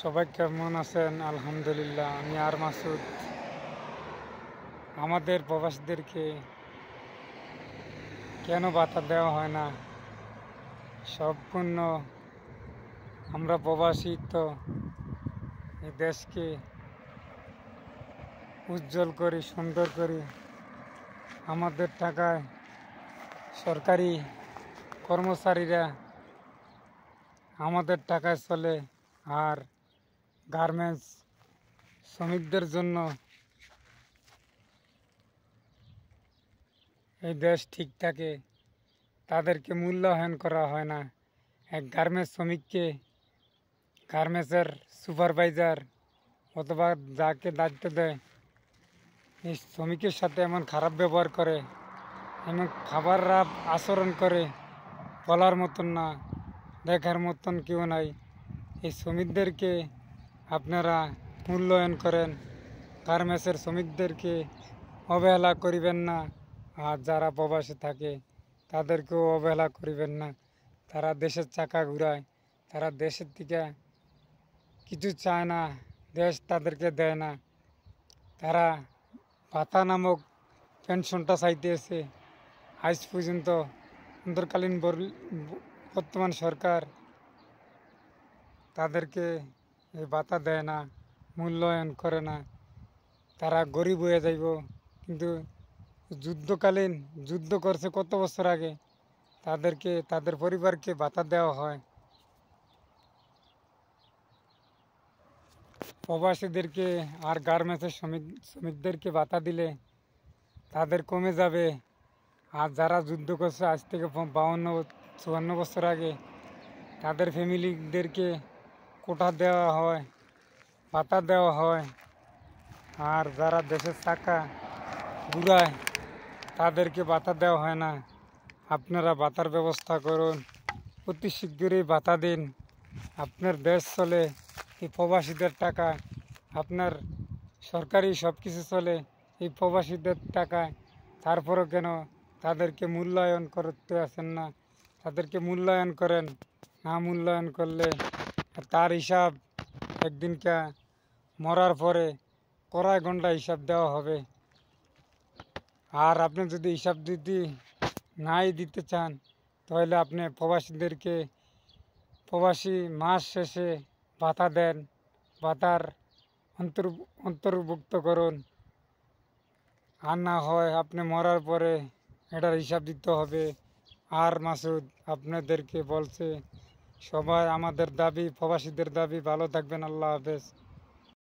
সবাই কেমন আছেন? আলহামদুলিল্লাহ, আমি আর মাসুদ। আমাদের প্রবাসীদেরকে কেন ভাতা দেওয়া হয় না? সম্পূর্ণ আমরা প্রবাসী তো এই দেশকে উজ্জ্বল করি, সুন্দর করি। আমাদের টাকায় সরকারি কর্মচারীরা আমাদের টাকায় চলে, আর গার্মেন্টস শ্রমিকদের জন্য এই দেশ ঠিক থাকে। তাদেরকে মূল্যায়ন করা হয় না। এক গার্মেন্টস শ্রমিককে গার্মেন্টসের সুপারভাইজার অথবা যাকে দায়িত্ব দেয় এই শ্রমিকের সাথে এমন খারাপ ব্যবহার করে, এমন খারাপ আচরণ করে, বলার মতন না, দেখার মতন কেউ নাই। এই শ্রমিকদেরকে আপনারা মূল্যায়ন করেন, গার্মেন্টসের শ্রমিকদেরকে অবহেলা করিবেন না। আর যারা প্রবাসে থাকে তাদেরকেও অবহেলা করিবেন না। তারা দেশের চাকা ঘুরায়, তারা দেশের থেকে কিছু চায় না, দেশ তাদেরকে দেয় না। তারা ভাতা নামক পেনশনটা চাইতেছে। আজ পর্যন্ত অন্তর্কালীন বর্তমান সরকার তাদেরকে এই ভাতা দেয় না, মূল্যায়ন করে না। তারা গরিব হয়ে যাইব, কিন্তু যুদ্ধকালীন যুদ্ধ করছে কত বছর আগে, তাদেরকে তাদের পরিবারকে ভাতা দেওয়া হয়। প্রবাসীদেরকে আর গার্মেন্টসের শ্রমিকদেরকে ভাতা দিলে তাদের কমে যাবে। আর যারা যুদ্ধ করছে আজ থেকে 52-54 বছর আগে, তাদের ফ্যামিলিদেরকে কোটা দেওয়া হয়, ভাতা দেওয়া হয়। আর যারা দেশের চাকা ঘুরায় তাদেরকে ভাতা দেওয়া হয় না। আপনারা ভাতার ব্যবস্থা করুন, অতি শীঘ্রই ভাতা দিন। আপনার দেশ চলে এই প্রবাসীদের টাকা, আপনার সরকারি সব কিছু চলে এই প্রবাসীদের টাকায়। তারপরও কেন তাদেরকে মূল্যায়ন করতে আসেন না? তাদেরকে মূল্যায়ন করেন। না মূল্যায়ন করলে তার হিসাব একদিনকে মরার পরে কড়াই ঘন্টা হিসাব দেওয়া হবে। আর আপনি যদি হিসাব নাই দিতে চান, তাহলে আপনি প্রবাসীদেরকে প্রবাসী মাস শেষে ভাতা দেন, ভাতার অন্তর্ভুক্ত করুন। আর না হয় আপনি মরার পরে এটার হিসাব দিতে হবে। আর মাসুদ আপনাদেরকে বলছে, সবাই আমাদের দাবি, প্রবাসীদের দাবি, ভালো থাকবেন। আল্লাহ হাফেজ।